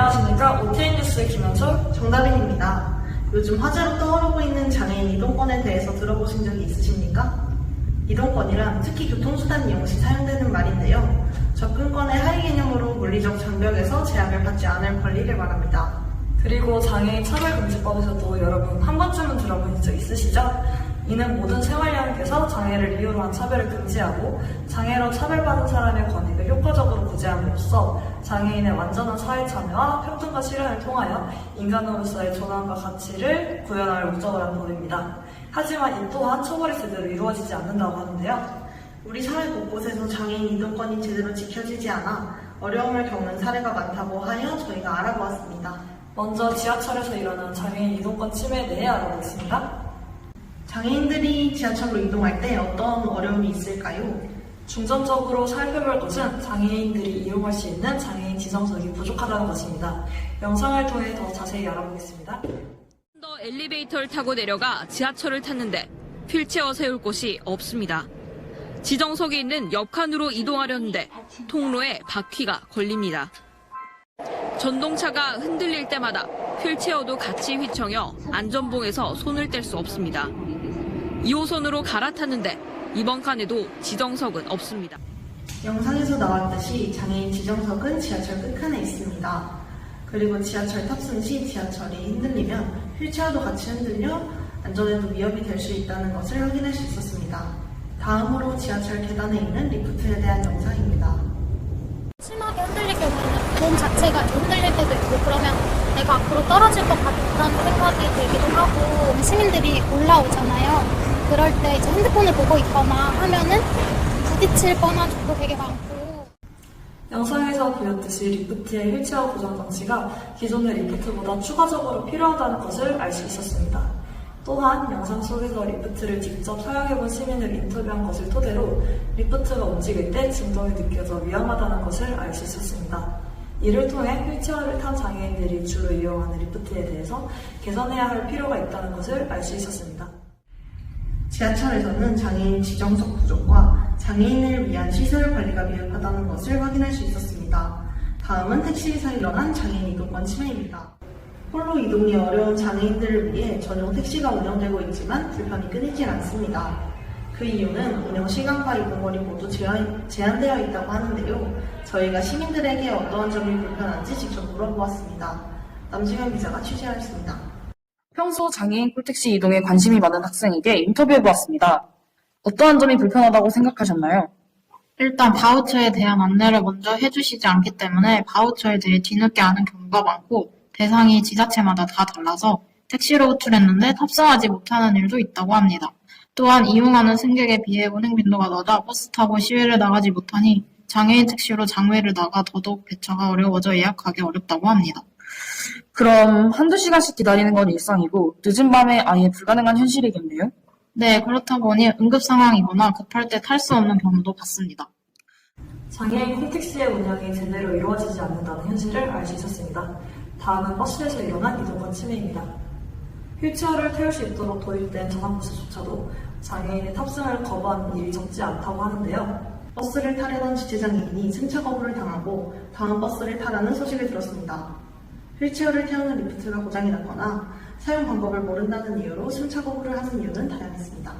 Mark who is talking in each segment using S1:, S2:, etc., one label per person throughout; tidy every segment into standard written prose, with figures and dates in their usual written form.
S1: 안녕하십니까. OTN 뉴스 김현솔.
S2: 정다빈입니다. 요즘 화제로 떠오르고 있는 장애인 이동권에 대해서 들어보신 적이 있으십니까? 이동권이란 특히 교통수단 이용 시 사용되는 말인데요. 접근권의 하위 개념으로 물리적 장벽에서 제약을 받지 않을 권리를 말합니다.
S1: 그리고 장애인 차별금지법에서도 여러분 한 번쯤은 들어본 적 있으시죠? 이는 모든 생활량에서 장애를 이유로 한 차별을 금지하고 장애로 차별받은 사람의 권익을 효과적으로 구제함으로써 장애인의 완전한 사회 참여와 평등과 실현을 통하여 인간으로서의 존엄과 가치를 구현할 목적을 한 법입니다. 하지만 이 또한 처벌이 제대로 이루어지지 않는다고 하는데요.
S2: 우리 사회 곳곳에서 장애인 이동권이 제대로 지켜지지 않아 어려움을 겪는 사례가 많다고 하여 저희가 알아보았습니다.
S1: 먼저 지하철에서 일어나는 장애인 이동권 침해에 대해 알아보겠습니다.
S2: 장애인들이 지하철로 이동할 때 어떤 어려움이 있을까요?
S1: 중점적으로 살펴볼 것은 장애인들이 이용할 수 있는 장애인 지정석이 부족하다는 것입니다. 영상을 통해 더 자세히 알아보겠습니다.
S3: 더 엘리베이터를 타고 내려가 지하철을 탔는데 휠체어 세울 곳이 없습니다. 지정석이 있는 옆 칸으로 이동하려는데 통로에 바퀴가 걸립니다. 전동차가 흔들릴 때마다 휠체어도 같이 휘청여 안전봉에서 손을 뗄 수 없습니다. 2호선으로 갈아탔는데 이번 칸에도 지정석은 없습니다.
S2: 영상에서 나왔듯이 장애인 지정석은 지하철 끝칸에 있습니다. 그리고 지하철 탑승 시 지하철이 흔들리면 휠체어도 같이 흔들려 안전에도 위협이 될 수 있다는 것을 확인할 수 있었습니다. 다음으로 지하철 계단에 있는 리프트에 대한 영상입니다.
S4: 심하게 흔들릴 경우에는 몸 자체가 흔들릴 때도 있고 그러면 내가 앞으로 떨어질 것 같다는 생각이 들기도 하고 시민들이 올라오잖아요. 그럴 때 이제 핸드폰을 보고 있거나 하면은 부딪힐 뻔한 적도 되게 많고.
S1: 영상에서 보였듯이 리프트의 휠체어 고정 장치가 기존의 리프트보다 추가적으로 필요하다는 것을 알 수 있었습니다. 또한 영상 속에서 리프트를 직접 사용해본 시민을 인터뷰한 것을 토대로 리프트가 움직일 때 진동이 느껴져 위험하다는 것을 알 수 있었습니다. 이를 통해 휠체어를 탄 장애인들이 주로 이용하는 리프트에 대해서 개선해야 할 필요가 있다는 것을 알 수 있었습니다.
S2: 지하철에서는 장애인 지정석 부족과 장애인을 위한 시설 관리가 미흡하다는 것을 확인할 수 있었습니다. 다음은 택시에서 일어난 장애인 이동권 침해입니다. 홀로 이동이 어려운 장애인들을 위해 전용 택시가 운영되고 있지만 불편이 끊이질 않습니다. 그 이유는 운영 시간과 이동거리 모두 제한되어 있다고 하는데요. 저희가 시민들에게 어떠한 점이 불편한지 직접 물어보았습니다. 남지현 기자가 취재하였습니다.
S5: 평소 장애인 콜택시 이동에 관심이 많은 학생에게 인터뷰해보았습니다. 어떠한 점이 불편하다고 생각하셨나요?
S6: 일단 바우처에 대한 안내를 먼저 해주시지 않기 때문에 바우처에 대해 뒤늦게 아는 경우가 많고 대상이 지자체마다 다 달라서 택시로 호출했는데 탑승하지 못하는 일도 있다고 합니다. 또한 이용하는 승객에 비해 운행 빈도가 낮아 버스 타고 시외를 나가지 못하니 장애인 택시로 장외를 나가 더더욱 배차가 어려워져 예약하기 어렵다고 합니다.
S5: 그럼 한두 시간씩 기다리는 건 일상이고 늦은 밤에 아예 불가능한 현실이겠네요?
S6: 네, 그렇다 보니 응급 상황이거나 급할 때 탈 수 없는 경우도 봤습니다.
S1: 장애인 콜택시의 운영이 제대로 이루어지지 않는다는 현실을 알 수 있었습니다. 다음은 버스에서 일어난 이동권 침해입니다. 휠체어를 태울 수 있도록 도입된 전환버스조차도 장애인의 탑승을 거부하는 일이 적지 않다고 하는데요.
S2: 버스를 타려던 지체장애인이 승차 거부를 당하고 다음 버스를 타라는 소식을 들었습니다. 휠체어를 태우는 리프트가 고장이 났거나 사용 방법을 모른다는 이유로 승차 거부를 하는 이유는 다양했습니다.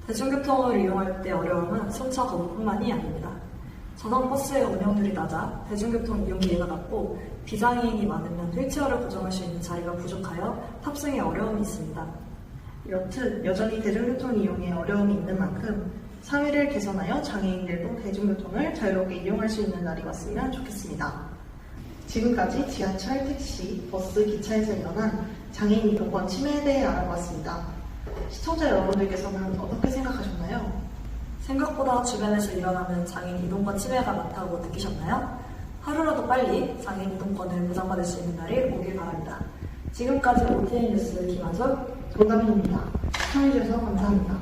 S1: 대중교통을 이용할 때 어려움은 승차 거부뿐만이 아닙니다. 전원버스의 운영률이 낮아 대중교통 이용 기회가 낮고 비장애인이 많으면 휠체어를 고정할 수 있는 자리가 부족하여 탑승에 어려움이 있습니다.
S2: 이렇듯 여전히 대중교통 이용에 어려움이 있는 만큼 사회를 개선하여 장애인들도 대중교통을 자유롭게 이용할 수 있는 날이 왔으면 좋겠습니다. 지금까지 지하철, 택시, 버스, 기차에서 일어난 장애인 이동권 침해에 대해 알아보았습니다. 시청자 여러분들께서는 어떻게 생각하셨나요?
S1: 생각보다 주변에서 일어나는 장애인 이동권 침해가 많다고 느끼셨나요? 하루라도 빨리 장애인 이동권을 보장받을 수 있는 날이 오길 바랍니다. 지금까지 OTN 뉴스 김한솔,
S2: 정답입니다. 시청해주셔서 감사합니다.